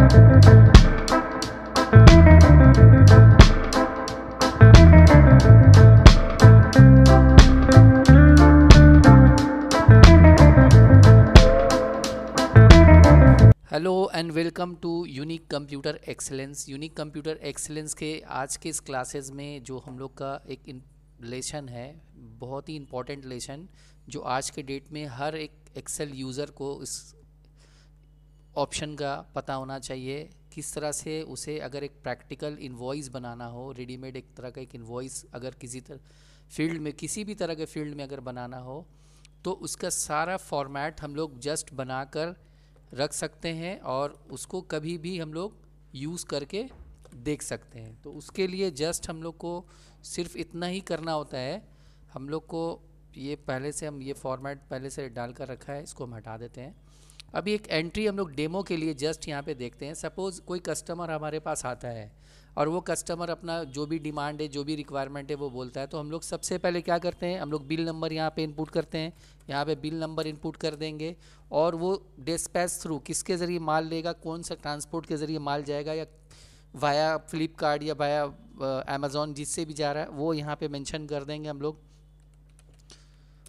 Hello and welcome to Unique Computer Excellence. Unique Computer Excellence के आज के इस क्लासेस में जो हम लोग का एक लेसन है, बहुत ही इम्पोर्टेंट लेसन, जो आज के डेट में हर एक एक्सेल यूज़र को इस ऑप्शन का पता होना चाहिए। किस तरह से उसे अगर एक प्रैक्टिकल इनवॉइस बनाना हो, रेडीमेड एक तरह का एक इनवॉइस अगर किसी फील्ड में, किसी भी तरह के फील्ड में अगर बनाना हो, तो उसका सारा फॉर्मेट हम लोग जस्ट बनाकर रख सकते हैं और उसको कभी भी हम लोग यूज़ करके देख सकते हैं। तो उसके लिए जस्ट हम लोग को सिर्फ इतना ही करना होता है। हम लोग को ये पहले से हम ये फॉर्मेट पहले से डाल कर रखा है, इसको हम हटा देते हैं। अभी एक एंट्री हम लोग डेमो के लिए जस्ट यहाँ पे देखते हैं। सपोज़ कोई कस्टमर हमारे पास आता है और वो कस्टमर अपना जो भी डिमांड है, जो भी रिक्वायरमेंट है वो बोलता है, तो हम लोग सबसे पहले क्या करते हैं, हम लोग बिल नंबर यहाँ पे इनपुट करते हैं। यहाँ पे बिल नंबर इनपुट कर देंगे और वो डिस्पैच थ्रू किसके ज़रिए माल लेगा, कौन सा ट्रांसपोर्ट के ज़रिए माल जाएगा, या वाया फ्लिपकार्ट या वाया अमेज़ॉन जिससे भी जा रहा है, वो यहाँ पे मेंशन कर देंगे हम लोग।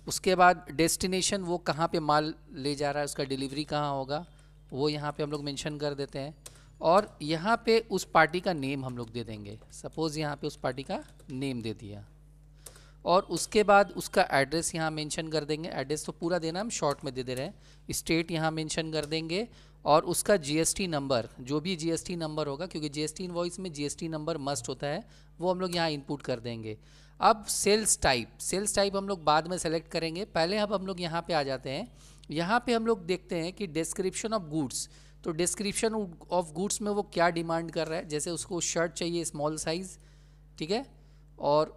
उसके बाद डेस्टिनेशन, वो कहाँ पे माल ले जा रहा है, उसका डिलीवरी कहाँ होगा, वो यहाँ पे हम लोग मेंशन कर देते हैं। और यहाँ पे उस पार्टी का नेम हम लोग दे देंगे। सपोज़ यहाँ पे उस पार्टी का नेम दे दिया और उसके बाद उसका एड्रेस यहाँ मेंशन कर देंगे। एड्रेस तो पूरा देना, हम शॉर्ट में दे रहे हैं। स्टेट यहाँ मेंशन कर देंगे और उसका जीएसटी नंबर, जो भी जीएसटी नंबर होगा, क्योंकि जीएसटी इनवॉइस में जीएसटी नंबर मस्ट होता है, वो हम लोग यहाँ इनपुट कर देंगे। अब सेल्स टाइप हम लोग बाद में सेलेक्ट करेंगे। पहले अब हम लोग यहाँ पे आ जाते हैं। यहाँ पे हम लोग देखते हैं कि डिस्क्रिप्शन ऑफ गुड्स, तो डिस्क्रिप्शन ऑफ गुड्स में वो क्या डिमांड कर रहा है। जैसे उसको शर्ट चाहिए स्मॉल साइज़, ठीक है, और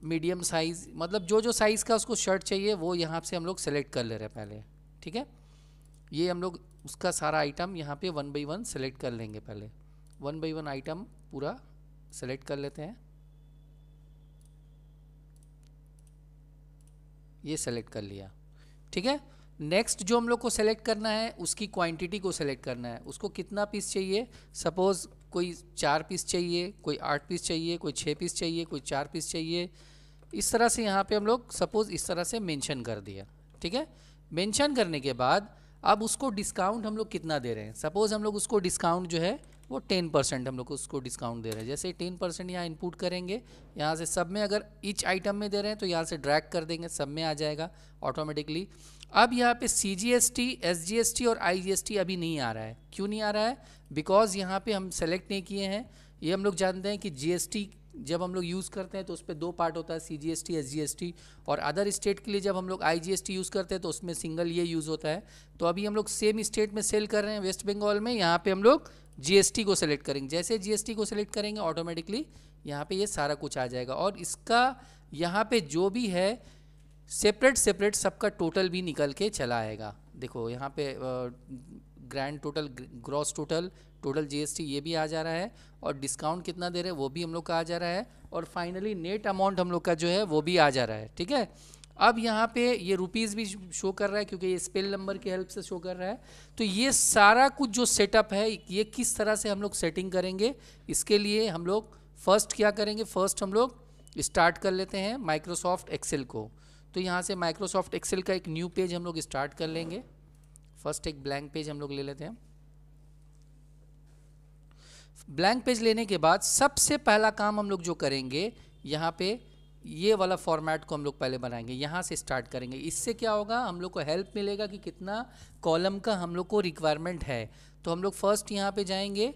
मीडियम साइज़, मतलब जो जो साइज़ का उसको शर्ट चाहिए वो यहाँ से हम लोग सेलेक्ट कर ले रहे हैं पहले, ठीक है। ये हम लोग उसका सारा आइटम यहाँ पे 1 बाई 1 सेलेक्ट कर लेंगे। पहले 1 बाई 1 आइटम पूरा सेलेक्ट कर लेते हैं। ये सेलेक्ट कर लिया, ठीक है। नेक्स्ट जो हम लोग को सेलेक्ट करना है, उसकी क्वांटिटी को सेलेक्ट करना है। उसको कितना पीस चाहिए, सपोज़ कोई 4 पीस चाहिए, कोई 8 पीस चाहिए, कोई 6 पीस चाहिए, कोई 4 पीस चाहिए। इस तरह से यहाँ पे हम लोग सपोज़ इस तरह से मेंशन कर दिया, ठीक है। मेंशन करने के बाद अब उसको डिस्काउंट हम लोग कितना दे रहे हैं। सपोज़ हम लोग उसको डिस्काउंट जो है वो 10% हम लोग उसको डिस्काउंट दे रहे हैं। जैसे 10% यहाँ इनपुट करेंगे, यहाँ से सब में अगर ईच आइटम में दे रहे हैं तो यहाँ से ड्रैग कर देंगे, सब में आ जाएगा ऑटोमेटिकली। अब यहाँ पे CGST, SGST और IGST अभी नहीं आ रहा है। क्यों नहीं आ रहा है? बिकॉज यहाँ पे हम सेलेक्ट नहीं किए हैं। ये हम लोग जानते हैं कि GST जब हम लोग यूज़ करते हैं तो उस पर 2 पार्ट होता है, CGST, SGST, और अदर स्टेट के लिए जब हम लोग IGST यूज़ करते हैं तो उसमें सिंगल ये यूज़ होता है। तो अभी हम लोग सेम स्टेट में सेल कर रहे हैं, वेस्ट बंगाल में। यहाँ पे हम लोग GST को सेलेक्ट करेंगे। जैसे GST को सेलेक्ट करेंगे ऑटोमेटिकली यहाँ पे ये सारा कुछ आ जाएगा और इसका यहाँ पे जो भी है सेपरेट सबका टोटल भी निकल के चला आएगा। देखो यहाँ पे grand total, gross total, total GST ये भी आ जा रहा है और डिस्काउंट कितना दे रहे हैं वो भी हम लोग का आ जा रहा है और फाइनली नेट अमाउंट हम लोग का जो है वो भी आ जा रहा है, ठीक है। अब यहाँ पे ये रुपीज़ भी शो कर रहा है क्योंकि ये स्पेल नंबर की हेल्प से शो कर रहा है। तो ये सारा कुछ जो सेटअप है, ये किस तरह से हम लोग सेटिंग करेंगे, इसके लिए हम लोग फर्स्ट क्या करेंगे, फर्स्ट हम लोग स्टार्ट कर लेते हैं माइक्रोसॉफ्ट एक्सेल को। तो यहाँ से माइक्रोसॉफ्ट एक्सेल का एक न्यू पेज हम लोग स्टार्ट कर लेंगे। फर्स्ट एक ब्लैंक पेज हम लोग ले लेते हैं। ब्लैंक पेज लेने के बाद सबसे पहला काम हम लोग जो करेंगे, यहाँ पे ये वाला फॉर्मेट को हम लोग पहले बनाएंगे, यहाँ से स्टार्ट करेंगे। इससे क्या होगा, हम लोग को हेल्प मिलेगा कि कितना कॉलम का हम लोग को रिक्वायरमेंट है। तो हम लोग फर्स्ट यहाँ पे जाएंगे,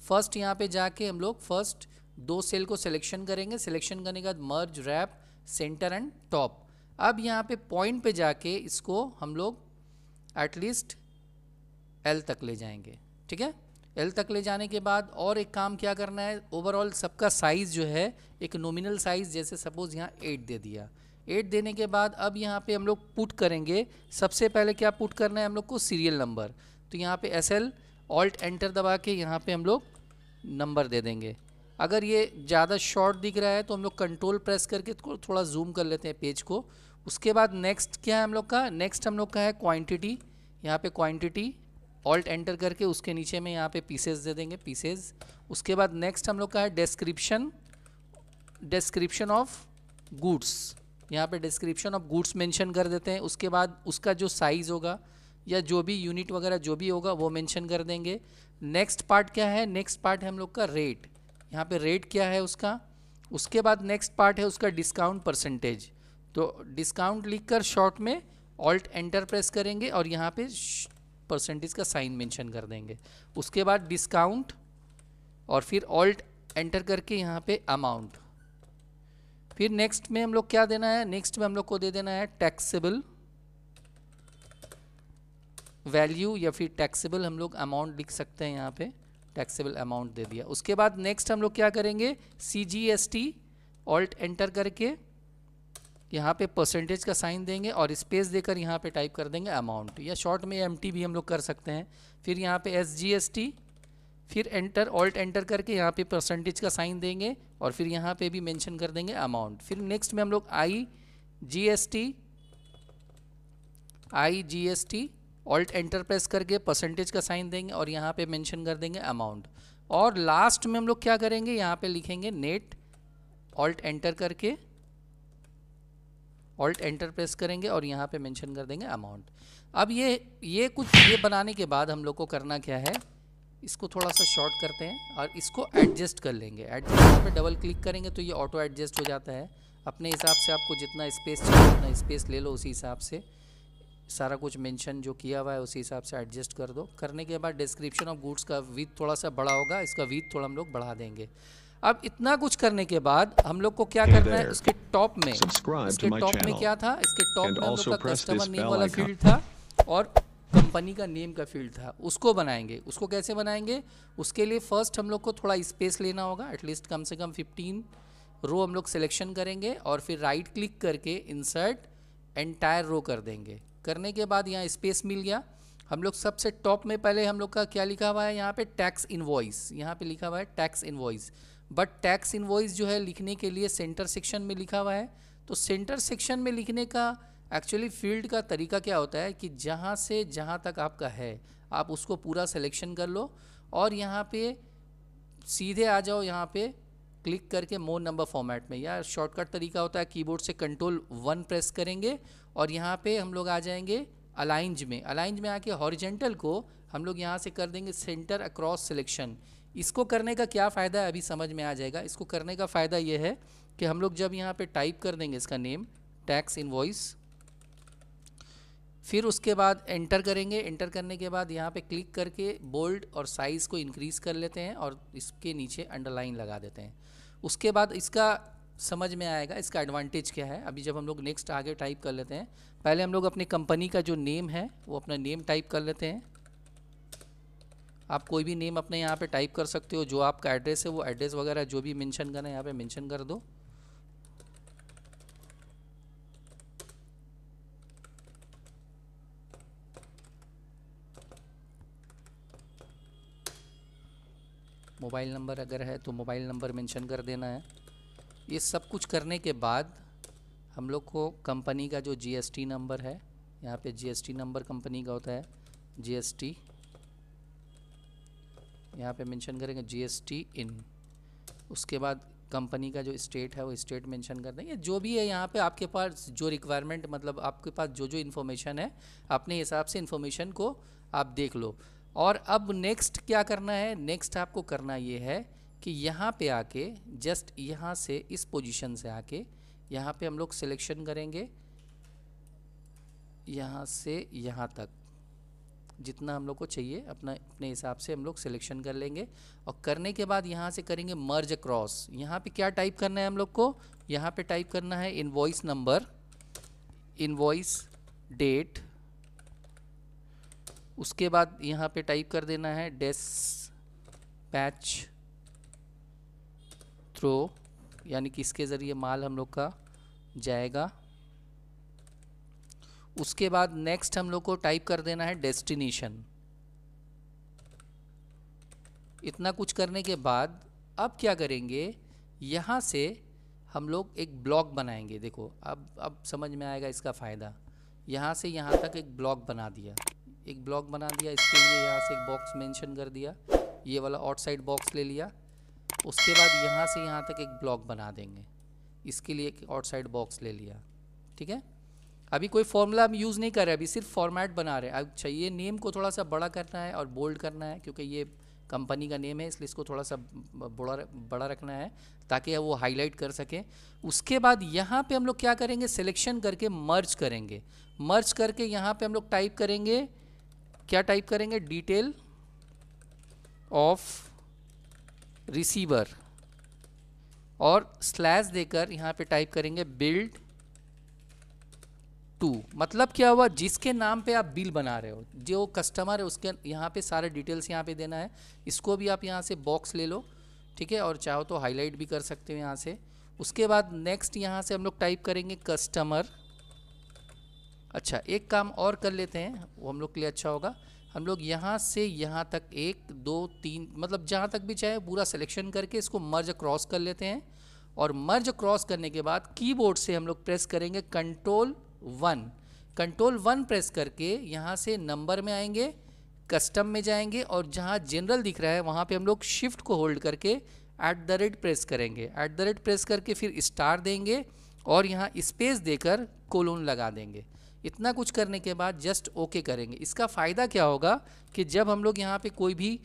फर्स्ट यहाँ पे जाके हम लोग फर्स्ट 2 सेल को सिलेक्शन करेंगे। सिलेक्शन करने के बाद मर्ज, रैप, सेंटर एंड टॉप। अब यहाँ पे पॉइंट पे जाके इसको हम लोग एटलीस्ट L तक ले जाएंगे, ठीक है। L तक ले जाने के बाद और एक काम क्या करना है, ओवरऑल सबका साइज़ जो है एक नॉमिनल साइज़, जैसे सपोज़ यहाँ 8 दे दिया। 8 देने के बाद अब यहाँ पे हम लोग पुट करेंगे। सबसे पहले क्या पुट करना है हम लोग को, सीरियल नंबर। तो यहाँ पे SL ऑल्ट एंटर दबा के यहाँ पे हम लोग नंबर दे देंगे। अगर ये ज़्यादा शॉर्ट दिख रहा है तो हम लोग कंट्रोल प्रेस करके थोड़ा जूम कर लेते हैं पेज को। उसके बाद नेक्स्ट क्या है हम लोग का, नेक्स्ट हम लोग का है क्वांटिटी। यहाँ पे क्वांटिटी ऑल्ट एंटर करके उसके नीचे में यहाँ पे पीसेस दे देंगे, पीसेस। उसके बाद नेक्स्ट हम लोग का है डिस्क्रिप्शन ऑफ गुड्स, यहाँ पे डिस्क्रिप्शन ऑफ गुड्स मेंशन कर देते हैं। उसके बाद उसका जो साइज़ होगा या जो भी यूनिट वगैरह जो भी होगा वो मेंशन कर देंगे। नेक्स्ट पार्ट क्या है, नेक्स्ट पार्ट है हम लोग का रेट, यहाँ पे रेट क्या है उसका। उसके बाद नेक्स्ट पार्ट है उसका डिस्काउंट परसेंटेज, तो डिस्काउंट लिखकर शॉर्ट में ऑल्ट एंटर प्रेस करेंगे और यहाँ पे परसेंटेज का साइन मेंशन कर देंगे। उसके बाद डिस्काउंट और फिर ऑल्ट एंटर करके यहाँ पे अमाउंट। फिर नेक्स्ट में हम लोग क्या देना है, नेक्स्ट में हम लोग को दे देना है टैक्सेबल वैल्यू या फिर टैक्सेबल हम लोग अमाउंट लिख सकते हैं, यहाँ पे टैक्सेबल अमाउंट दे दिया। उसके बाद नेक्स्ट हम लोग क्या करेंगे, CGST ऑल्ट एंटर करके यहाँ पे परसेंटेज का साइन देंगे और स्पेस देकर यहाँ पे टाइप कर देंगे अमाउंट, या शॉर्ट में MT भी हम लोग कर सकते हैं। फिर यहाँ पे SGST, फिर एंटर ऑल्ट एंटर करके यहाँ पे परसेंटेज का साइन देंगे और फिर यहाँ पे भी मेंशन कर देंगे अमाउंट। फिर नेक्स्ट में हम लोग IGST ऑल्ट एंटर प्रेस करके परसेंटेज का साइन देंगे और यहाँ पे मेंशन कर देंगे अमाउंट। और लास्ट में हम लोग क्या करेंगे, यहाँ पे लिखेंगे नेट, ऑल्ट एंटर करके ऑल्ट एंटर प्रेस करेंगे और यहाँ पे मेंशन कर देंगे अमाउंट। अब ये कुछ ये बनाने के बाद हम लोग को करना क्या है, इसको थोड़ा सा शॉर्ट करते हैं और इसको एडजस्ट कर लेंगे। एडजस्ट पे डबल क्लिक करेंगे तो ये ऑटो एडजस्ट हो जाता है। अपने हिसाब से आपको जितना स्पेस चाहिए उतना स्पेस ले लो, उसी हिसाब से सारा कुछ मेंशन जो किया हुआ है उसी हिसाब से एडजस्ट कर दो। करने के बाद डिस्क्रिप्शन ऑफ गुड्स का विथ थोड़ा सा बड़ा होगा, इसका विथ थोड़ा हम लोग बढ़ा देंगे। अब इतना कुछ करने के बाद हम लोग को क्या करना है, उसके टॉप में क्या था, इसके टॉप में हम लोग का कस्टमर नेम वाला फील्ड था और कंपनी का नेम का फील्ड था, उसको बनाएंगे। उसको कैसे बनाएंगे, उसके लिए फर्स्ट हम लोग को थोड़ा स्पेस लेना होगा, एटलीस्ट कम से कम 15 रो हम लोग सिलेक्शन करेंगे और फिर राइट क्लिक करके इंसर्ट एंटायर रो कर देंगे। करने के बाद यहाँ स्पेस मिल गया। हम लोग सबसे टॉप में पहले हम लोग का क्या लिखा हुआ है, यहाँ पे टैक्स इनवॉइस, यहाँ पे लिखा हुआ है tax invoice. But tax invoice जो है लिखने के लिए सेंटर सेक्शन में लिखा हुआ है, तो सेंटर सेक्शन में लिखने का एक्चुअली फील्ड का तरीका क्या होता है कि जहाँ से जहाँ तक आपका है आप उसको पूरा सिलेक्शन कर लो और यहाँ पे सीधे आ जाओ, यहाँ पे क्लिक करके मोर नंबर फॉर्मेट में, या शॉर्टकट तरीका होता है कीबोर्ड से Ctrl+1 प्रेस करेंगे और यहाँ पे हम लोग आ जाएंगे अलाइंज में। अलाइंज में आके हॉरिजेंटल को हम लोग यहाँ से कर देंगे सेंटर अक्रॉस सिलेक्शन। इसको करने का क्या फ़ायदा है अभी समझ में आ जाएगा। इसको करने का फ़ायदा ये है कि हम लोग जब यहाँ पे टाइप कर देंगे इसका नेम टैक्स इनवॉइस, फिर उसके बाद एंटर करेंगे। एंटर करने के बाद यहाँ पे क्लिक करके बोल्ड और साइज़ को इंक्रीज़ कर लेते हैं और इसके नीचे अंडरलाइन लगा देते हैं। उसके बाद इसका समझ में आएगा इसका एडवांटेज क्या है। अभी जब हम लोग नेक्स्ट आगे टाइप कर लेते हैं, पहले हम लोग अपनी कंपनी का जो नेम है वो अपना नेम टाइप कर लेते हैं। आप कोई भी नेम अपने यहाँ पे टाइप कर सकते हो, जो आपका एड्रेस है वो एड्रेस वगैरह जो भी मेंशन करना है यहाँ पे मेंशन कर दो। मोबाइल नंबर अगर है तो मोबाइल नंबर मेंशन कर देना है। ये सब कुछ करने के बाद हम लोग को कंपनी का जो GST नंबर है, यहाँ पे GST नंबर कंपनी का होता है, GST यहाँ पे मेंशन करेंगे GST इन। उसके बाद कंपनी का जो स्टेट है वो स्टेट मेंशन कर देंगे। जो भी है यहाँ पे आपके पास जो रिक्वायरमेंट, मतलब आपके पास जो जो इन्फॉर्मेशन है अपने हिसाब से इन्फॉर्मेशन को आप देख लो। और अब नेक्स्ट क्या करना है, नेक्स्ट आपको करना ये है कि यहाँ पे आके जस्ट यहाँ से इस पोजीशन से आके यहाँ पे हम लोग सिलेक्शन करेंगे, यहाँ से यहाँ तक जितना हम लोग को चाहिए अपने हिसाब से हम लोग सिलेक्शन कर लेंगे। और करने के बाद यहाँ से करेंगे मर्ज अक्रॉस। यहाँ पे क्या टाइप करना है हम लोग को, यहाँ पे टाइप करना है इनवॉइस नंबर, इनवॉइस डेट, उसके बाद यहाँ पे टाइप कर देना है डिस्पैच थ्रो, यानी कि इसके ज़रिए माल हम लोग का जाएगा। उसके बाद नेक्स्ट हम लोग को टाइप कर देना है डेस्टिनेशन। इतना कुछ करने के बाद अब क्या करेंगे, यहाँ से हम लोग एक ब्लॉक बनाएंगे। देखो अब समझ में आएगा इसका फ़ायदा। यहाँ से यहाँ तक एक ब्लॉक बना दिया, एक ब्लॉक बना दिया, इसके लिए यहाँ से एक बॉक्स मेंशन कर दिया, ये वाला आउटसाइड बॉक्स ले लिया। उसके बाद यहाँ से यहाँ तक एक ब्लॉक बना देंगे, इसके लिए एक आउटसाइड बॉक्स ले लिया। ठीक है, अभी कोई फॉर्मूला हम यूज़ नहीं कर रहे, अभी सिर्फ फॉर्मेट बना रहे हैं। अब चाहिए नेम को थोड़ा सा बड़ा करना है और बोल्ड करना है, क्योंकि ये कंपनी का नेम है, इसलिए इसको थोड़ा सा बड़ा रखना है ताकि वो हाईलाइट कर सकें। उसके बाद यहाँ पे हम लोग क्या करेंगे, सिलेक्शन करके मर्ज करेंगे। मर्ज करके यहाँ पे हम लोग टाइप करेंगे, क्या टाइप करेंगे, डिटेल ऑफ रिसीवर, और स्लैश देकर यहाँ पे टाइप करेंगे बिल्ड टू। मतलब क्या हुआ, जिसके नाम पे आप बिल बना रहे हो, जो कस्टमर है उसके यहाँ पे सारे डिटेल्स यहाँ पे देना है। इसको भी आप यहाँ से बॉक्स ले लो, ठीक है, और चाहो तो हाईलाइट भी कर सकते हो यहाँ से। उसके बाद नेक्स्ट यहाँ से हम लोग टाइप करेंगे कस्टमर। अच्छा, एक काम और कर लेते हैं, वो हम लोग के लिए अच्छा होगा। हम लोग यहाँ से यहाँ तक 1 2 3 मतलब जहाँ तक भी चाहे पूरा सिलेक्शन करके इसको मर्ज क्रॉस कर लेते हैं। और मर्ज क्रॉस करने के बाद कीबोर्ड से हम लोग प्रेस करेंगे कंट्रोल 1 प्रेस करके यहाँ से नंबर में आएंगे, कस्टम में जाएंगे, और जहाँ जनरल दिख रहा है वहाँ पे हम लोग शिफ्ट को होल्ड करके @ प्रेस करेंगे। @ प्रेस करके फिर स्टार देंगे और यहाँ स्पेस देकर कोलोन लगा देंगे। इतना कुछ करने के बाद जस्ट ओके करेंगे। इसका फ़ायदा क्या होगा कि जब हम लोग यहाँ पे कोई भी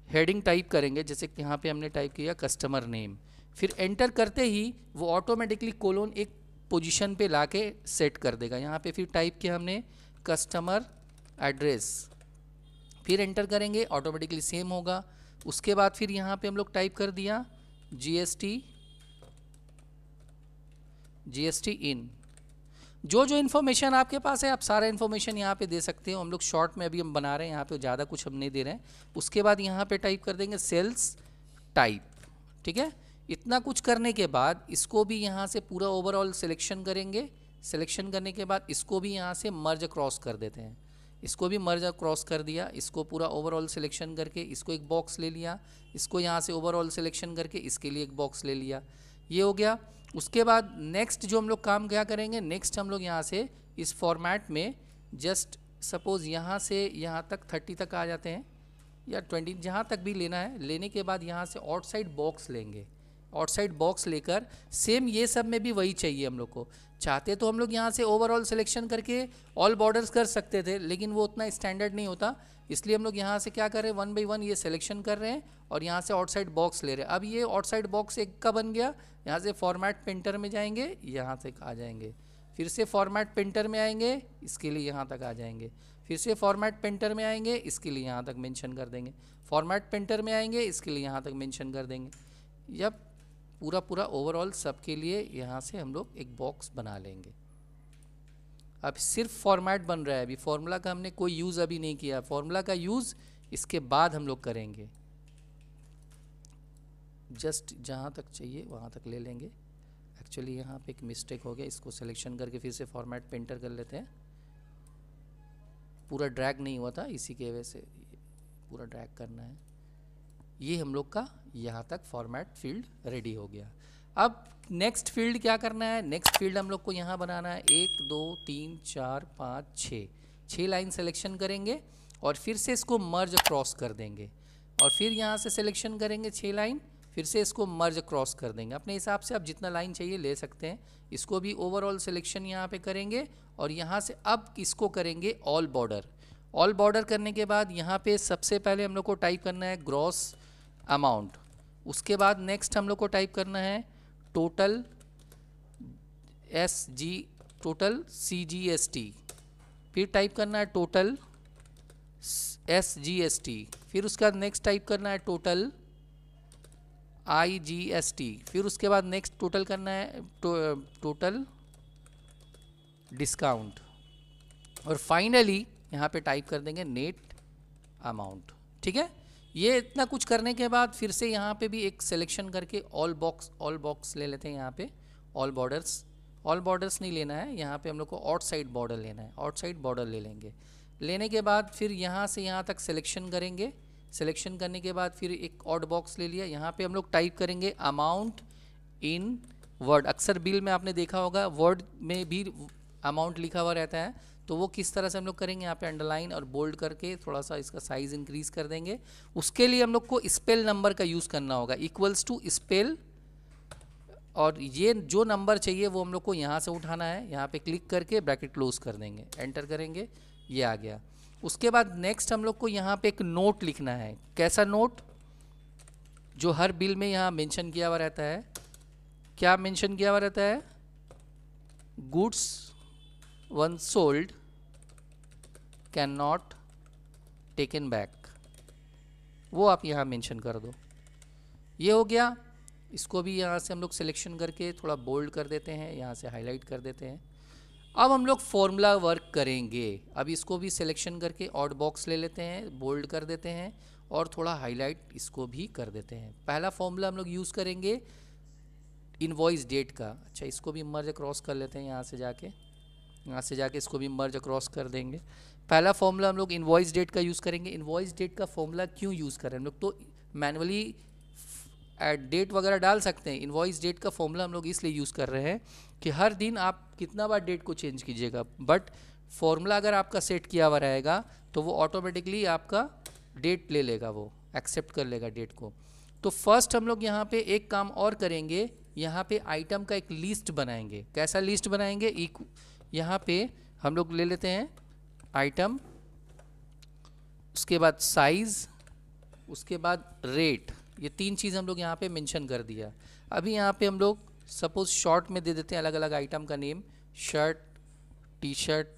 हेडिंग टाइप करेंगे, जैसे यहाँ पे हमने टाइप किया कस्टमर नेम, फिर एंटर करते ही वो ऑटोमेटिकली कोलोन एक पोजीशन पे लाके सेट कर देगा। यहाँ पे फिर टाइप किया हमने कस्टमर एड्रेस, फिर एंटर करेंगे, ऑटोमेटिकली सेम होगा। उसके बाद फिर यहाँ पे हम लोग टाइप कर दिया जीएसटी इन। जो जो इन्फॉर्मेशन आपके पास है आप सारा इन्फॉर्मेशन यहाँ पे दे सकते हो। हम लोग शॉर्ट में अभी हम बना रहे हैं, यहाँ पे ज़्यादा कुछ हम नहीं दे रहे हैं। उसके बाद यहाँ पे टाइप कर देंगे सेल्स टाइप। ठीक है, इतना कुछ करने के बाद इसको भी यहाँ से पूरा ओवरऑल सिलेक्शन करेंगे। सिलेक्शन करने के बाद इसको भी यहाँ से मर्ज क्रॉस कर देते हैं। इसको भी मर्ज क्रॉस कर दिया, इसको पूरा ओवरऑल सिलेक्शन करके इसको एक बॉक्स ले लिया, इसको यहाँ से ओवरऑल सिलेक्शन करके इसके लिए एक बॉक्स ले लिया, ये हो गया। उसके बाद नेक्स्ट जो हम लोग काम क्या करेंगे, नेक्स्ट हम लोग यहाँ से इस फॉर्मेट में जस्ट सपोज़ यहाँ से यहाँ तक 30 तक आ जाते हैं या 20, जहाँ तक भी लेना है। लेने के बाद यहाँ से आउटसाइड बॉक्स लेंगे। आउटसाइड बॉक्स लेकर सेम ये सब में भी वही चाहिए हम लोग को। चाहते तो हम लोग यहाँ से ओवरऑल सिलेक्शन करके ऑल बॉर्डर्स कर सकते थे, लेकिन वो उतना स्टैंडर्ड नहीं होता, इसलिए हम लोग यहाँ से क्या कर रहे हैं, 1 बाई 1 ये सिलेक्शन कर रहे हैं और यहाँ से आउटसाइड बॉक्स ले रहे हैं। अब ये आउटसाइड बॉक्स एक का बन गया। यहाँ से फॉर्मेट पेंटर में जाएंगे, यहाँ तक आ जाएंगे, फिर से फॉर्मेट पेंटर में आएंगे, इसके लिए यहाँ तक आ जाएंगे, फिर से फॉर्मेट पेंटर में आएंगे, इसके लिए यहाँ तक मेंशन कर देंगे, फॉर्मेट पेंटर में आएंगे, इसके लिए यहाँ तक मेंशन कर देंगे। जब पूरा ओवरऑल सबके लिए यहाँ से हम लोग एक बॉक्स बना लेंगे। अब सिर्फ फॉर्मेट बन रहा है, अभी फॉर्मूला का हमने कोई यूज़ अभी नहीं किया। फॉर्मूला का यूज़ इसके बाद हम लोग करेंगे। जस्ट जहाँ तक चाहिए वहाँ तक ले लेंगे। एक्चुअली यहाँ पे एक मिस्टेक हो गया, इसको सिलेक्शन करके फिर से फॉर्मेट पेंटर कर लेते हैं। पूरा ड्रैग नहीं हुआ था, इसी की वजह से पूरा ड्रैग करना है। ये हम लोग का यहाँ तक फॉर्मेट फील्ड रेडी हो गया। अब नेक्स्ट फील्ड क्या करना है, नेक्स्ट फील्ड हम लोग को यहाँ बनाना है 1 2 3 4 5 6 लाइन सिलेक्शन करेंगे और फिर से इसको मर्ज क्रॉस कर देंगे और फिर यहाँ से सिलेक्शन करेंगे 6 लाइन, फिर से इसको मर्ज क्रॉस कर देंगे। अपने हिसाब से आप जितना लाइन चाहिए ले सकते हैं। इसको भी ओवरऑल सिलेक्शन यहाँ पे करेंगे और यहाँ से अब इसको करेंगे ऑल बॉर्डर। ऑल बॉर्डर करने के बाद यहाँ पे सबसे पहले हम लोग को टाइप करना है ग्रॉस अमाउंट। उसके बाद नेक्स्ट हम लोग को टाइप करना है टोटल CGST, फिर टाइप करना है टोटल SGST, फिर उसके बाद नेक्स्ट टाइप करना है टोटल IGST, फिर उसके बाद नेक्स्ट टोटल करना है टोटल डिस्काउंट और फाइनली यहाँ पे टाइप कर देंगे नेट अमाउंट। ठीक है, ये इतना कुछ करने के बाद फिर से यहाँ पे भी एक सिलेक्शन करके ऑल बॉक्स ले लेते हैं। यहाँ पे ऑल बॉर्डर्स नहीं लेना है, यहाँ पे हम लोग को आउटसाइड बॉर्डर लेना है। आउटसाइड बॉर्डर ले लेंगे। लेने के बाद फिर यहाँ से यहाँ तक सिलेक्शन करेंगे। सिलेक्शन करने के बाद फिर एक ऑड बॉक्स ले लिया। यहाँ पे हम लोग टाइप करेंगे अमाउंट इन वर्ड। अक्सर बिल में आपने देखा होगा वर्ड में भी अमाउंट लिखा हुआ रहता है, तो वो किस तरह से हम लोग करेंगे, यहाँ पे अंडरलाइन और बोल्ड करके थोड़ा सा इसका साइज़ इंक्रीज़ कर देंगे। उसके लिए हम लोग को स्पेल नंबर का यूज़ करना होगा, इक्वल्स टू स्पेल, और ये जो नंबर चाहिए वो हम लोग को यहाँ से उठाना है, यहाँ पे क्लिक करके ब्रैकेट क्लोज कर देंगे, एंटर करेंगे, ये आ गया। उसके बाद नेक्स्ट हम लोग को यहाँ पे एक नोट लिखना है। कैसा नोट? जो हर बिल में यहाँ मेंशन किया हुआ रहता है। क्या मेंशन किया हुआ रहता है? Goods once sold can not taken back, वो आप यहाँ मेंशन कर दो। ये हो गया। इसको भी यहाँ से हम लोग सिलेक्शन करके थोड़ा बोल्ड कर देते हैं, यहाँ से हाईलाइट कर देते हैं। अब हम लोग फॉर्मूला वर्क करेंगे। अब इसको भी सिलेक्शन करके ऑड बॉक्स ले लेते हैं, बोल्ड कर देते हैं और थोड़ा हाईलाइट इसको भी कर देते हैं। पहला फॉर्मूला हम लोग यूज़ करेंगे इनवॉइस डेट का। अच्छा, इसको भी मर्ज क्रॉस कर लेते हैं, यहाँ से जाके इसको भी मर्ज क्रॉस कर देंगे। पहला फॉर्मूला हम लोग इनवॉइस डेट का यूज़ करेंगे। इनवॉइस डेट का फॉर्मूला क्यों यूज़ करें हम लोग? तो मैनुअली डेट वगैरह डाल सकते हैं। इनवॉइस डेट का फॉर्मूला हम लोग इसलिए यूज़ कर रहे हैं कि हर दिन आप कितना बार डेट को चेंज कीजिएगा, बट फॉर्मूला अगर आपका सेट किया हुआ रहेगा तो वो ऑटोमेटिकली आपका डेट ले लेगा, वो एक्सेप्ट कर लेगा डेट को। तो फर्स्ट हम लोग यहाँ पे एक काम और करेंगे, यहाँ पे आइटम का एक लिस्ट बनाएंगे। कैसा लिस्ट बनाएंगे? यहाँ पे हम लोग ले लेते हैं आइटम, उसके बाद साइज़, उसके बाद रेट, ये तीन चीज़ हम लोग यहाँ पे मेंशन कर दिया। अभी यहाँ पे हम लोग सपोज शॉर्ट में दे देते हैं अलग अलग आइटम का name, shirt, T shirt,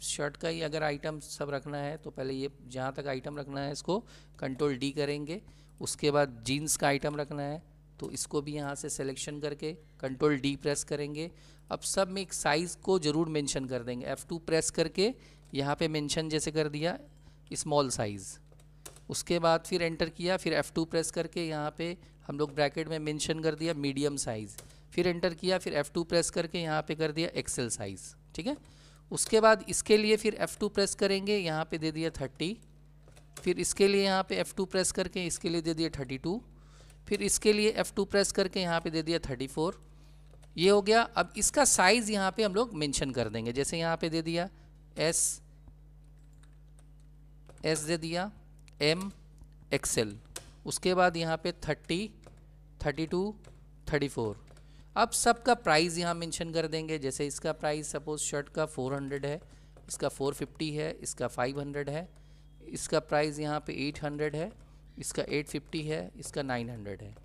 shirt का ही अगर आइटम सब रखना है तो पहले ये जहाँ तक आइटम रखना है इसको कंट्रोल डी करेंगे। उसके बाद जीन्स का आइटम रखना है तो इसको भी यहाँ से सिलेक्शन करके कंट्रोल डी प्रेस करेंगे। अब सब में एक साइज़ को ज़रूर मेंशन कर देंगे, F2 प्रेस करके यहाँ पे मेंशन जैसे कर दिया स्मॉल साइज़। उसके बाद फिर एंटर किया, फिर F2 प्रेस करके यहाँ पे हम लोग ब्रैकेट में मेंशन कर दिया मीडियम साइज़। फिर एंटर किया, फिर F2 प्रेस करके यहाँ पे कर दिया एक्सेल साइज़। ठीक है। उसके बाद इसके लिए फिर F2 प्रेस करेंगे, यहाँ पे दे दिया 30। फिर इसके लिए यहाँ पे F2 प्रेस करके इसके लिए दे दिया 32। फिर इसके लिए F2 प्रेस करके यहाँ पे दे दिया 34। ये हो गया। अब इसका साइज़ यहाँ पे हम लोग मेंशन कर देंगे, जैसे यहाँ पे दे दिया S दे दिया, M एक्सेल। उसके बाद यहाँ पे 30, 32, 34। अब सबका प्राइस यहाँ मेंशन कर देंगे, जैसे इसका प्राइस सपोज शर्ट का 400 है, इसका 450 है, इसका 500 है, इसका प्राइस यहाँ पे 800 है, इसका 850 है, इसका 900 है।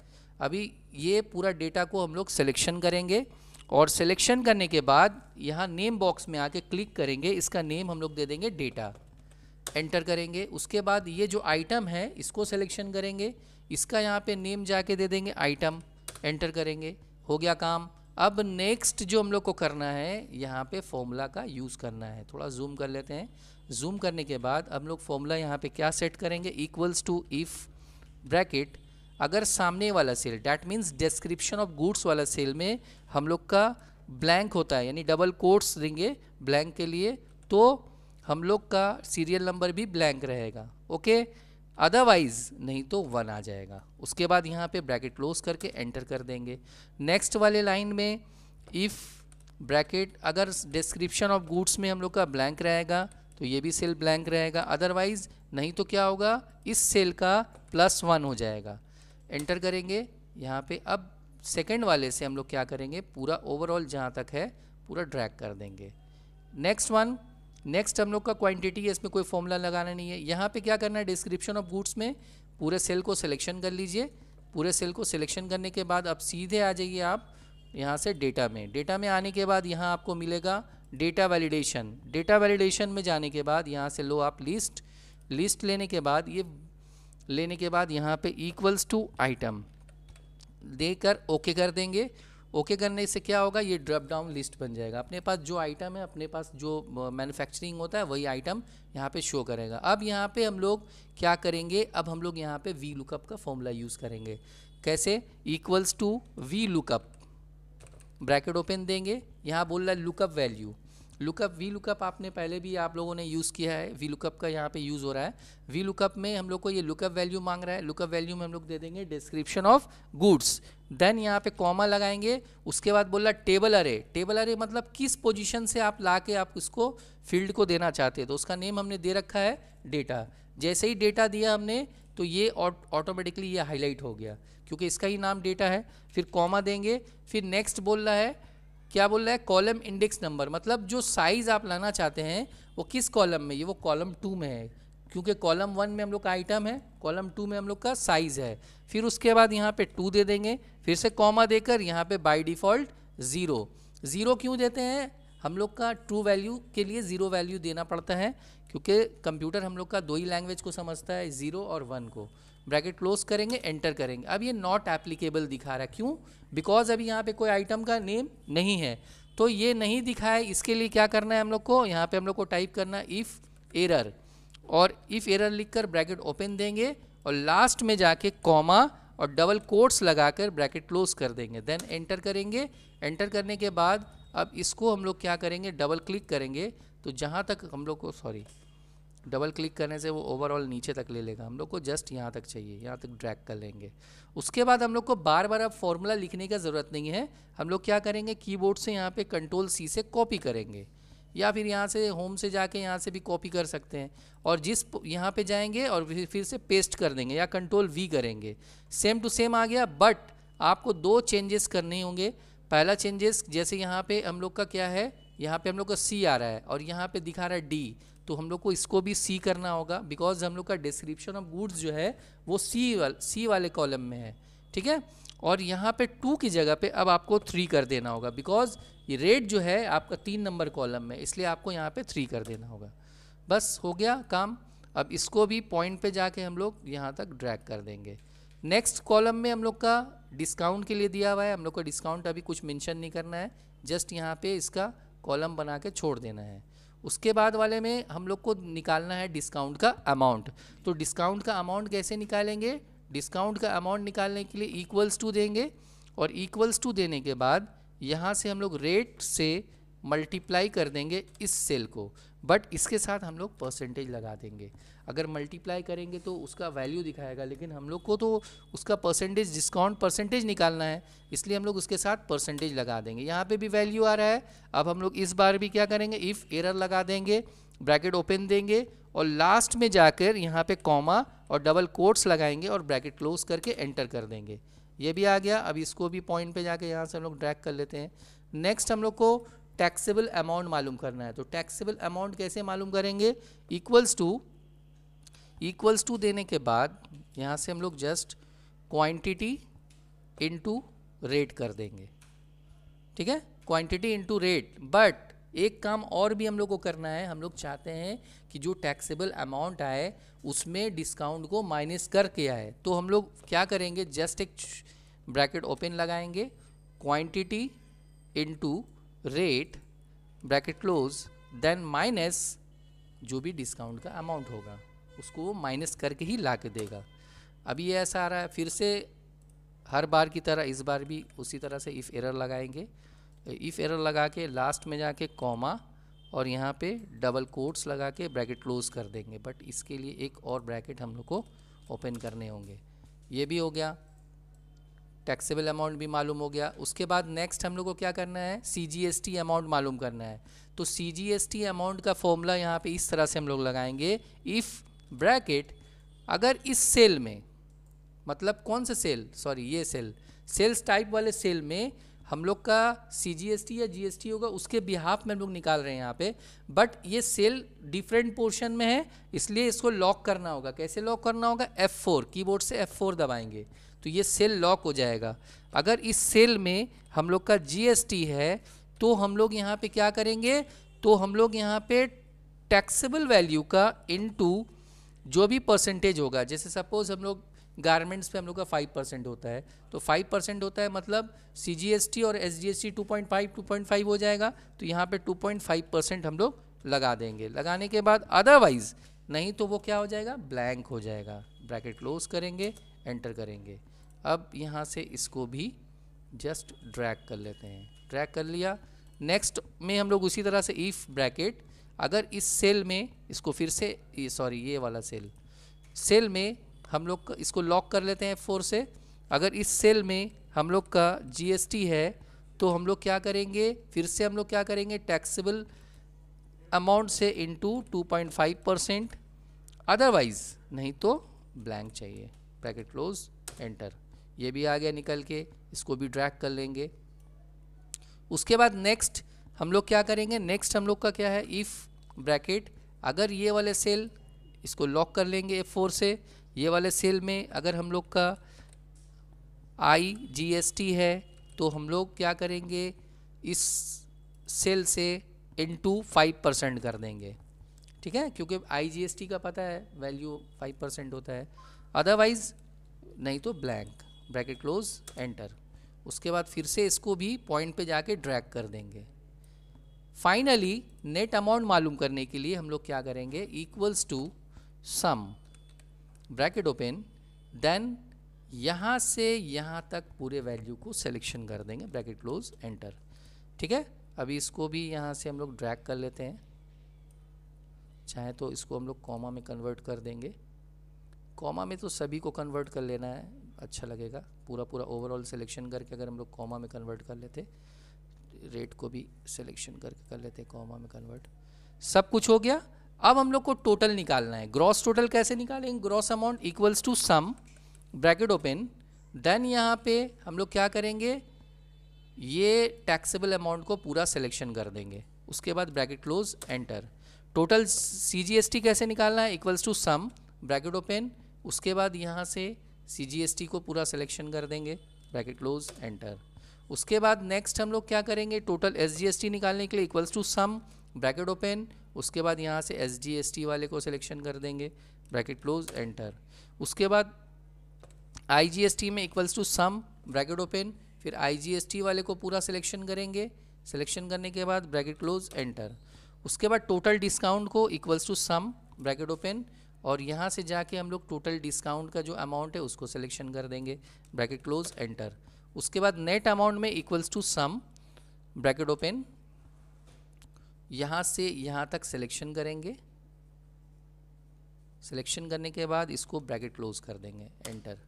अभी ये पूरा डेटा को हम लोग सिलेक्शन करेंगे और सिलेक्शन करने के बाद यहाँ नेम बॉक्स में आके क्लिक करेंगे, इसका नेम हम लोग दे देंगे डेटा, एंटर करेंगे। उसके बाद ये जो आइटम है इसको सिलेक्शन करेंगे, इसका यहाँ पे नेम जाके दे देंगे आइटम, एंटर करेंगे, हो गया काम। अब नेक्स्ट जो हम लोग को करना है, यहाँ पे फॉर्मूला का यूज़ करना है। थोड़ा जूम कर लेते हैं। जूम करने के बाद हम लोग फॉर्मूला यहाँ पे क्या सेट करेंगे, इक्वल्स टू इफ़ ब्रैकेट, अगर सामने वाला cell that means description of goods वाला सेल में हम लोग का ब्लैंक होता है, यानी डबल कोट्स देंगे ब्लैंक के लिए, तो हम लोग का सीरियल नंबर भी ब्लैंक रहेगा। ओके, अदरवाइज नहीं तो 1 आ जाएगा। उसके बाद यहाँ पे ब्रैकेट क्लोज करके एंटर कर देंगे। नेक्स्ट वाले लाइन में इफ़ ब्रैकेट, अगर डिस्क्रिप्शन ऑफ गुड्स में हम लोग का ब्लैंक रहेगा तो ये भी सेल ब्लैंक रहेगा, अदरवाइज नहीं तो क्या होगा, इस सेल का +1 हो जाएगा। एंटर करेंगे यहाँ पे। अब सेकंड वाले से हम लोग क्या करेंगे, पूरा ओवरऑल जहाँ तक है पूरा ड्रैग कर देंगे। नेक्स्ट हम लोग का क्वांटिटी है, इसमें कोई फॉर्मूला लगाना नहीं है। यहाँ पे क्या करना है, डिस्क्रिप्शन ऑफ गुड्स में पूरे सेल को सिलेक्शन कर लीजिए। पूरे सेल को सिलेक्शन करने के बाद अब सीधे आ जाइए आप यहाँ से डेटा में आने के बाद यहाँ आपको मिलेगा डेटा वैलिडेशन। डेटा वैलिडेशन में जाने के बाद यहाँ से लो आप लिस्ट लेने के बाद यहाँ पे इक्वल्स टू आइटम देकर ओके कर देंगे। ओके करने से क्या होगा, ये ड्रॉप डाउन लिस्ट बन जाएगा। अपने पास जो आइटम है, अपने पास जो मैन्युफैक्चरिंग होता है वही आइटम यहाँ पे शो करेगा। अब यहाँ पे हम लोग क्या करेंगे, अब हम लोग यहाँ पे वी लुकअप का फॉर्मूला यूज़ करेंगे। कैसे, equals to V lookup, bracket open देंगे, यहाँ बोल रहा है lookup value. Lookup, V lookup आपने पहले भी आप लोगों ने यूज़ किया है, वी लुकअप का यहाँ पे यूज़ हो रहा है। वी लुकअप में हम लोग को ये लुकअप वैल्यू मांग रहा है, लुकअप वैल्यू में हम लोग दे देंगे डिस्क्रिप्शन ऑफ गुड्स, देन यहाँ पे कॉमा लगाएंगे। उसके बाद बोला टेबल अरे, टेबल अरे मतलब किस पोजीशन से आप ला के आप उसको फील्ड को देना चाहते हैं, तो उसका नेम हमने दे रखा है डेटा। जैसे ही डेटा दिया हमने तो ये ऑटोमेटिकली ये हाईलाइट हो गया क्योंकि इसका ही नाम डेटा है। फिर कॉमा देंगे, फिर नेक्स्ट बोल रहा है, क्या बोल रहा है, कॉलम इंडेक्स नंबर, मतलब जो साइज़ आप लाना चाहते हैं वो किस कॉलम में, ये वो कॉलम 2 में है क्योंकि कॉलम 1 में हम लोग का आइटम है, कॉलम 2 में हम लोग का साइज़ है। फिर उसके बाद यहाँ पे 2 दे देंगे, फिर से कॉमा देकर यहाँ पे बाय डिफ़ॉल्ट 0। 0 क्यों देते हैं, हम लोग का ट्रू वैल्यू के लिए 0 वैल्यू देना पड़ता है क्योंकि कंप्यूटर हम लोग का दो ही लैंग्वेज को समझता है, 0 और 1 को। ब्रैकेट क्लोज करेंगे, एंटर करेंगे। अब ये नॉट एप्लीकेबल दिखा रहा है, क्यों, बिकॉज अभी यहाँ पे कोई आइटम का नेम नहीं है, तो ये नहीं दिखा है। इसके लिए क्या करना है हम लोग को, यहाँ पे हम लोग को टाइप करना है इफ़ एरर, और इफ़ एरर लिखकर ब्रैकेट ओपन देंगे और लास्ट में जाके कॉमा और डबल कोट्स लगाकर ब्रैकेट क्लोज कर देंगे, देन एंटर करेंगे। एंटर करने के बाद अब इसको हम लोग क्या करेंगे, डबल क्लिक करेंगे, तो जहाँ तक हम लोग को, सॉरी, डबल क्लिक करने से वो ओवरऑल नीचे तक ले लेगा, हम लोग को जस्ट यहाँ तक चाहिए, यहाँ तक ड्रैग कर लेंगे। उसके बाद हम लोग को बार बार अब फॉर्मूला लिखने का ज़रूरत नहीं है, हम लोग क्या करेंगे, कीबोर्ड से यहाँ पे कंट्रोल सी से कॉपी करेंगे, या फिर यहाँ से होम से जाके यहाँ से भी कॉपी कर सकते हैं, और जिस यहाँ पे जाएंगे और फिर से पेस्ट कर देंगे या कंट्रोल वी करेंगे, सेम टू सेम आ गया। बट आपको दो चेंजेस करने होंगे। पहला चेंजेस, जैसे यहाँ पे हम लोग का क्या है, यहाँ पे हम लोग का सी आ रहा है और यहाँ पे दिखा रहा है डी, तो हम लोग को इसको भी सी करना होगा, बिकॉज हम लोग का डिस्क्रिप्शन ऑफ गुड्स जो है वो सी वाले कॉलम में है, ठीक है। और यहाँ पे 2 की जगह पे अब आपको 3 कर देना होगा, बिकॉज ये रेट जो है आपका 3 नंबर कॉलम में, इसलिए आपको यहाँ पे 3 कर देना होगा। बस हो गया काम। अब इसको भी पॉइंट पे जाके हम लोग यहाँ तक ड्रैग कर देंगे। नेक्स्ट कॉलम में हम लोग का डिस्काउंट के लिए दिया हुआ है, हम लोग का डिस्काउंट अभी कुछ मेंशन नहीं करना है, जस्ट यहाँ पे इसका कॉलम बना के छोड़ देना है। उसके बाद वाले में हम लोग को निकालना है डिस्काउंट का अमाउंट। तो डिस्काउंट का अमाउंट कैसे निकालेंगे, डिस्काउंट का अमाउंट निकालने के लिए इक्वल्स टू देंगे, और इक्वल्स टू देने के बाद यहाँ से हम लोग रेट से मल्टीप्लाई कर देंगे इस सेल को, बट इसके साथ हम लोग परसेंटेज लगा देंगे। अगर मल्टीप्लाई करेंगे तो उसका वैल्यू दिखाएगा, लेकिन हम लोग को तो उसका परसेंटेज, डिस्काउंट परसेंटेज निकालना है, इसलिए हम लोग उसके साथ परसेंटेज लगा देंगे। यहाँ पे भी वैल्यू आ रहा है। अब हम लोग इस बार भी क्या करेंगे, इफ़ एरर लगा देंगे, ब्रैकेट ओपन देंगे और लास्ट में जाकर यहाँ पे कॉमा और डबल कोट्स लगाएंगे और ब्रैकेट क्लोज करके एंटर कर देंगे। ये भी आ गया। अब इसको भी पॉइंट पे जाके यहाँ से हम लोग ड्रैग कर लेते हैं। नेक्स्ट हम लोग को टैक्सेबल अमाउंट मालूम करना है, तो टैक्सेबल अमाउंट कैसे मालूम करेंगे, इक्वल्स टू देने के बाद यहाँ से हम लोग जस्ट क्वांटिटी इनटू रेट कर देंगे, ठीक है, क्वांटिटी इनटू रेट। बट एक काम और भी हम लोग को करना है, हम लोग चाहते हैं कि जो टैक्सेबल अमाउंट आए उसमें डिस्काउंट को माइनस करके आए, तो हम लोग क्या करेंगे, जस्ट एक ब्रैकेट ओपन लगाएंगे, quantity into rate bracket close, then minus जो भी डिस्काउंट का अमाउंट होगा उसको वो माइनस करके ही ला के देगा। अभी ये ऐसा आ रहा है, फिर से हर बार की तरह इस बार भी उसी तरह से इफ़ एरर लगाएंगे, इफ़ एरर लगा के लास्ट में जाके कॉमा और यहाँ पे डबल कोट्स लगा के ब्रैकेट क्लोज कर देंगे। बट इसके लिए एक और ब्रैकेट हम लोग को ओपन करने होंगे। ये भी हो गया, टैक्सेबल अमाउंट भी मालूम हो गया। उसके बाद नेक्स्ट हम लोग को क्या करना है, CGST अमाउंट मालूम करना है। तो CGST अमाउंट का फॉर्मूला यहाँ पे इस तरह से हम लोग लगाएंगे, इफ़ ब्रैकेट अगर इस सेल में, मतलब कौन से सेल, सॉरी ये सेल्स टाइप वाले सेल में हम लोग का CGST या GST होगा, उसके बिहाफ में हम लोग निकाल रहे हैं यहाँ पे, बट ये सेल डिफरेंट पोर्शन में है, इसलिए इसको लॉक करना होगा। कैसे लॉक करना होगा, F4 कीबोर्ड से F4 दबाएंगे तो ये सेल लॉक हो जाएगा। अगर इस सेल में हम लोग का GST है तो हम लोग यहाँ पे क्या करेंगे, तो हम लोग यहाँ पे टैक्सेबल वैल्यू का इनटू जो भी परसेंटेज होगा, जैसे सपोज हम लोग गारमेंट्स पे हम लोग का 5% होता है, तो 5% होता है मतलब CGST और SGST 2.5 हो जाएगा, तो यहाँ पे 2.5% हम लोग लगा देंगे। लगाने के बाद अदरवाइज नहीं तो वो क्या हो जाएगा, ब्लैंक हो जाएगा। ब्रैकेट क्लोज करेंगे, एंटर करेंगे। अब यहाँ से इसको भी जस्ट ड्रैग कर लेते हैं, ड्रैग कर लिया। नेक्स्ट में हम लोग उसी तरह से इफ़ ब्रैकेट, अगर इस सेल में इसको फिर से ये वाला सेल में हम लोग इसको लॉक कर लेते हैं F4 से। अगर इस सेल में हम लोग का GST है तो हम लोग क्या करेंगे, फिर से हम लोग क्या करेंगे, टैक्सेबल अमाउंट से इंटू 2.5%, अदरवाइज नहीं तो ब्लैंक चाहिए, ब्रैकेट क्लोज एंटर। ये भी आ गया निकल के, इसको भी ड्रैग कर लेंगे। उसके बाद नेक्स्ट हम लोग क्या करेंगे, नेक्स्ट हम लोग का क्या है, इफ़ ब्रैकेट, अगर ये वाले सेल इसको लॉक कर लेंगे F4 से, ये वाले सेल में अगर हम लोग का IGST है तो हम लोग क्या करेंगे, इस सेल से इंटू 5% कर देंगे, ठीक है, क्योंकि IGST का पता है वैल्यू 5% होता है, अदरवाइज नहीं तो ब्लैंक, ब्रैकेट क्लोज एंटर। उसके बाद फिर से इसको भी पॉइंट पे जाके ड्रैग कर देंगे। फाइनली नेट अमाउंट मालूम करने के लिए हम लोग क्या करेंगे, equals to sum, bracket open, then यहाँ से यहाँ तक पूरे वैल्यू को सिलेक्शन कर देंगे, ब्रैकेट क्लोज एंटर, ठीक है। अभी इसको भी यहाँ से हम लोग ड्रैग कर लेते हैं, चाहे तो इसको हम लोग कॉमा में कन्वर्ट कर देंगे, कॉमा में तो सभी को कन्वर्ट कर लेना है, अच्छा लगेगा, पूरा ओवरऑल सिलेक्शन करके अगर हम लोग कॉमा में कन्वर्ट कर लेते, रेट को भी सिलेक्शन करके कर लेते कॉमा में कन्वर्ट, सब कुछ हो गया। अब हम लोग को टोटल निकालना है, ग्रॉस टोटल कैसे निकालेंगे, gross amount equals to sum, bracket open, then यहाँ पे हम लोग क्या करेंगे, ये टैक्सेबल अमाउंट को पूरा सिलेक्शन कर देंगे, उसके बाद bracket close enter. Total CGST कैसे निकालना है, equals to sum, bracket open, उसके बाद यहाँ से CGST को पूरा सिलेक्शन कर देंगे, ब्रैकेट क्लोज एंटर। उसके बाद नेक्स्ट हम लोग क्या करेंगे, टोटल SGST निकालने के लिए equals to sum, bracket open, उसके बाद यहाँ से SGST वाले को सिलेक्शन कर देंगे, ब्रैकेट क्लोज एंटर। उसके बाद IGST में equals to sum, bracket open, फिर IGST वाले को पूरा सिलेक्शन करेंगे, सिलेक्शन करने के बाद ब्रैकेट क्लोज एंटर। उसके बाद टोटल डिस्काउंट को equals to sum, bracket open, और यहाँ से जाके हम लोग टोटल डिस्काउंट का जो अमाउंट है उसको सिलेक्शन कर देंगे, ब्रैकेट क्लोज एंटर। उसके बाद नेट अमाउंट में equals to sum, bracket open, यहाँ से यहाँ तक सिलेक्शन करेंगे, सिलेक्शन करने के बाद इसको ब्रैकेट क्लोज कर देंगे, एंटर,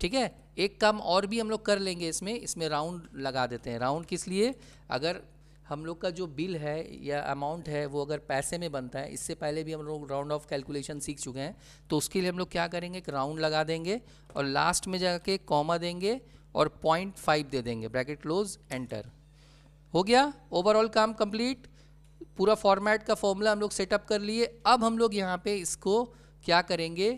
ठीक है। एक काम और भी हम लोग कर लेंगे, इसमें राउंड लगा देते हैं। राउंड किस लिए, अगर हम लोग का जो बिल है या अमाउंट है वो अगर पैसे में बनता है, इससे पहले भी हम लोग राउंड ऑफ कैलकुलेशन सीख चुके हैं, तो उसके लिए हम लोग क्या करेंगे, एक राउंड लगा देंगे और लास्ट में जाके कॉमा देंगे और 0.5 दे देंगे, ब्रैकेट क्लोज एंटर। हो गया, ओवरऑल काम कंप्लीट, पूरा फॉर्मेट का फॉर्मूला हम लोग सेटअप कर लिए। अब हम लोग यहाँ पे इसको क्या करेंगे,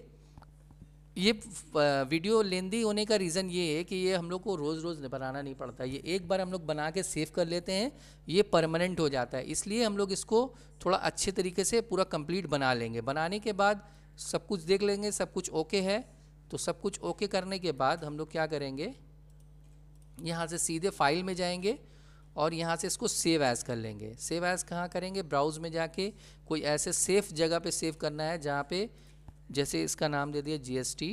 ये वीडियो लेंदी होने का रीज़न ये है कि ये हम लोग को रोज़ रोज़ बनाना नहीं पड़ता, ये एक बार हम लोग बना के सेव कर लेते हैं, ये परमानेंट हो जाता है, इसलिए हम लोग इसको थोड़ा अच्छे तरीके से पूरा कंप्लीट बना लेंगे। बनाने के बाद सब कुछ देख लेंगे, सब कुछ ओके है, तो सब कुछ ओके करने के बाद हम लोग क्या करेंगे, यहाँ से सीधे फाइल में जाएंगे और यहाँ से इसको सेव एज़ कर लेंगे। सेव एज़ कहाँ करेंगे, ब्राउज़ में जाके कोई ऐसे सेफ जगह पे सेव करना है जहाँ पे, जैसे इसका नाम दे दिया GST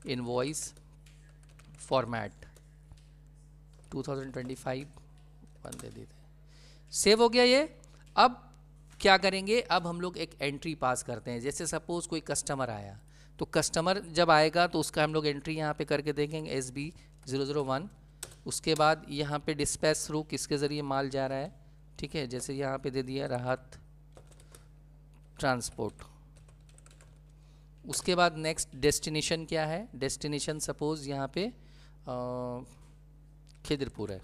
इनवॉइस फॉर्मेट 2025 वन दे देते हैं, सेव हो गया ये। अब क्या करेंगे, अब हम लोग एक एंट्री पास करते हैं, जैसे सपोज़ कोई कस्टमर आया, तो कस्टमर जब आएगा तो उसका हम लोग एंट्री यहाँ पे करके देखेंगे SB001। उसके बाद यहाँ पे डिस्पैच थ्रू किसके ज़रिए माल जा रहा है, ठीक है, जैसे यहाँ पे दे दिया राहत ट्रांसपोर्ट। उसके बाद नेक्स्ट डेस्टिनेशन क्या है, डेस्टिनेशन सपोज़ यहाँ पे खिदरपुर है।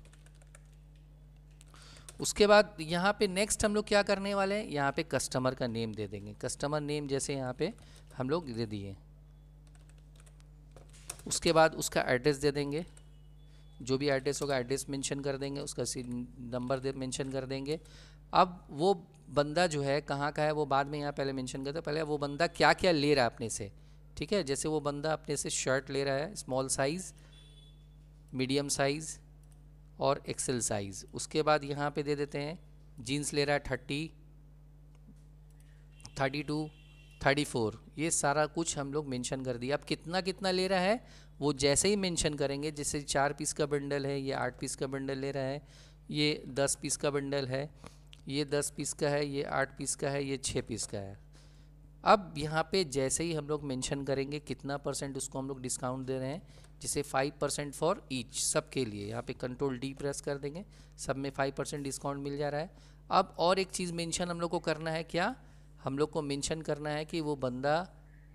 उसके बाद यहाँ पे नेक्स्ट हम लोग क्या करने वाले हैं, यहाँ पे कस्टमर का नेम दे देंगे, कस्टमर नेम जैसे यहाँ पे हम लोग दे दिए। उसके बाद उसका एड्रेस दे देंगे, जो भी एड्रेस होगा एड्रेस मेंशन कर देंगे, उसका नंबर मेंशन कर देंगे। अब वो बंदा जो है कहाँ का है वो बाद में यहाँ पहले मेंशन करते हैं, पहले वो बंदा क्या क्या ले रहा है अपने से, ठीक है, जैसे वो बंदा अपने से शर्ट ले रहा है स्मॉल साइज़, मीडियम साइज़ और एक्सेल साइज़। उसके बाद यहाँ पे दे देते हैं जीन्स ले रहा है 30, 32, 34, ये सारा कुछ हम लोग मेंशन कर दिया। अब कितना कितना ले रहा है वो जैसे ही मेंशन करेंगे, जैसे 4 पीस का बंडल है या 8 पीस का बंडल ले रहा है ये 10 पीस का बंडल है, ये 10 पीस का है, ये 8 पीस का है, ये 6 पीस का है। अब यहाँ पे जैसे ही हम लोग मेंशन करेंगे कितना परसेंट उसको हम लोग डिस्काउंट दे रहे हैं, जैसे 5% फॉर ईच, सब के लिए यहाँ पे कंट्रोल डी प्रेस कर देंगे, सब में 5% डिस्काउंट मिल जा रहा है। अब और एक चीज़ मेंशन हम लोग को करना है, क्या हम लोग को मेंशन करना है कि वो बंदा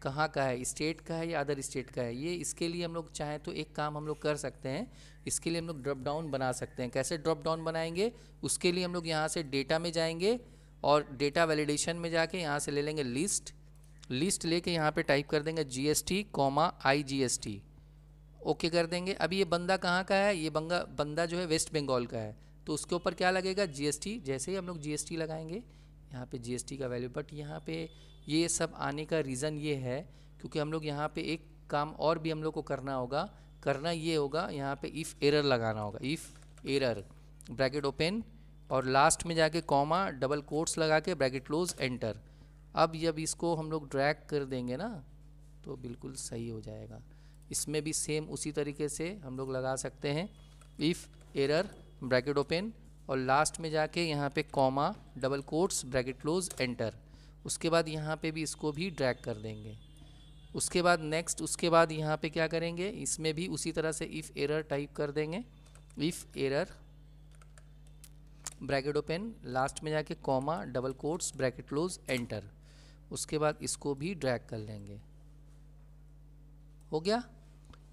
कहाँ का है, स्टेट का है या अदर स्टेट का है। ये इसके लिए हम लोग चाहें तो एक काम हम लोग कर सकते हैं, इसके लिए हम लोग ड्रॉप डाउन बना सकते हैं। कैसे ड्रॉप डाउन बनाएंगे, उसके लिए हम लोग यहाँ से डेटा में जाएंगे और डेटा वैलिडेशन में जाके यहाँ से ले लेंगे लिस्ट लेके यहाँ पे टाइप कर देंगे GST, IGST, ओके कर देंगे। अभी ये बंदा कहाँ का है, ये बंदा जो है वेस्ट बंगाल का है, तो उसके ऊपर क्या लगेगा, GST। जैसे ही हम लोग GST लगाएंगे यहाँ पे GST का वैल्यू, बट यहाँ पे ये सब आने का रीज़न ये है क्योंकि हम लोग यहाँ पे एक काम और भी हम लोग को करना ये होगा, यहाँ पे इफ़ एरर लगाना होगा, इफ़ एरर ब्रैकेट ओपन और लास्ट में जाके कॉमा डबल कोट्स लगा के ब्रैकेट क्लोज एंटर। अब जब इसको हम लोग ड्रैग कर देंगे ना तो बिल्कुल सही हो जाएगा। इसमें भी सेम उसी तरीके से हम लोग लगा सकते हैं, इफ़ एरर ब्रैकेट ओपन और लास्ट में जाके यहाँ पे comma double quotes bracket close enter. उसके बाद यहाँ पे भी इसको भी ड्रैग कर देंगे। उसके बाद नेक्स्ट, उसके बाद यहाँ पे क्या करेंगे, इसमें भी उसी तरह से इफ़ एरर टाइप कर देंगे, if error bracket open last में जाके comma double quotes bracket close enter. उसके बाद इसको भी ड्रैग कर लेंगे। हो गया।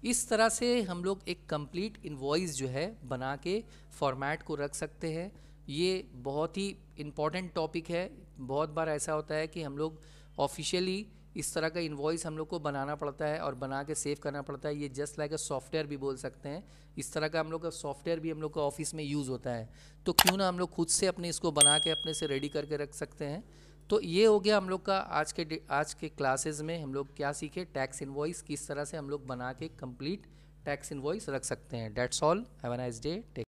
इस तरह से हम लोग एक कंप्लीट इनवॉइस जो है बना के फॉर्मेट को रख सकते हैं। ये बहुत ही इम्पॉर्टेंट टॉपिक है। बहुत बार ऐसा होता है कि हम लोग ऑफिशियली इस तरह का इनवॉइस हम लोग को बनाना पड़ता है और बना के सेव करना पड़ता है। ये जस्ट लाइक अ सॉफ्टवेयर भी बोल सकते हैं। इस तरह का हम लोग का सॉफ्टवेयर भी हम लोग का ऑफिस में यूज़ होता है, तो क्यों ना हम लोग खुद से अपने इसको बना के अपने से रेडी करके रख सकते हैं। तो ये हो गया हम लोग का आज के क्लासेस में हम लोग क्या सीखे, टैक्स इनवॉइस किस तरह से हम लोग बना के कंप्लीट टैक्स इनवॉइस रख सकते हैं। That's all, have a nice day.